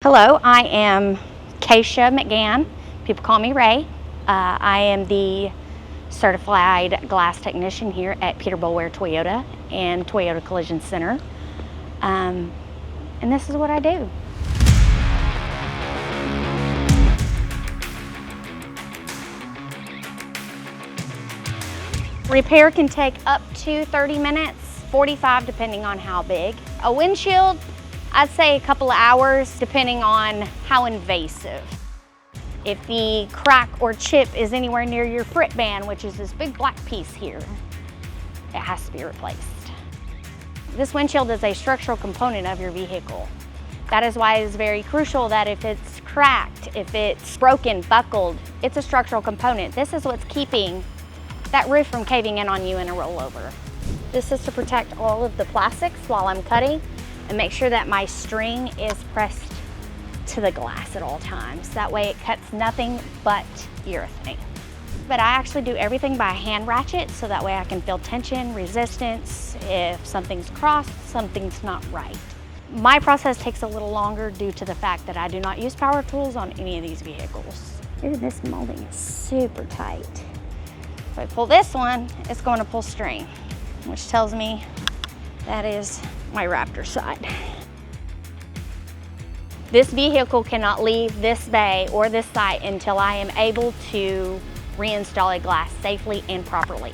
Hello, I am Keziah McGann. People call me Rae. I am the certified glass technician here at Peter Boulware Toyota and Toyota Collision Center. And this is what I do. Repair can take up to 30 minutes, 45 depending on how big. A windshield, I'd say a couple of hours depending on how invasive. If the crack or chip is anywhere near your frit band, which is this big black piece here, it has to be replaced. This windshield is a structural component of your vehicle. That is why it's very crucial that if it's cracked, if it's broken, buckled, it's a structural component. This is what's keeping that roof from caving in on you in a rollover. This is to protect all of the plastics while I'm cutting and make sure that my string is pressed to the glass at all times. That way it cuts nothing but urethane. But I actually do everything by hand ratchet, so that way I can feel tension, resistance, if something's crossed, something's not right. My process takes a little longer due to the fact that I do not use power tools on any of these vehicles. Ooh, this molding is super tight. If I pull this one, it's going to pull string, which tells me that is my Raptor side. This vehicle cannot leave this bay or this site until I am able to reinstall a glass safely and properly.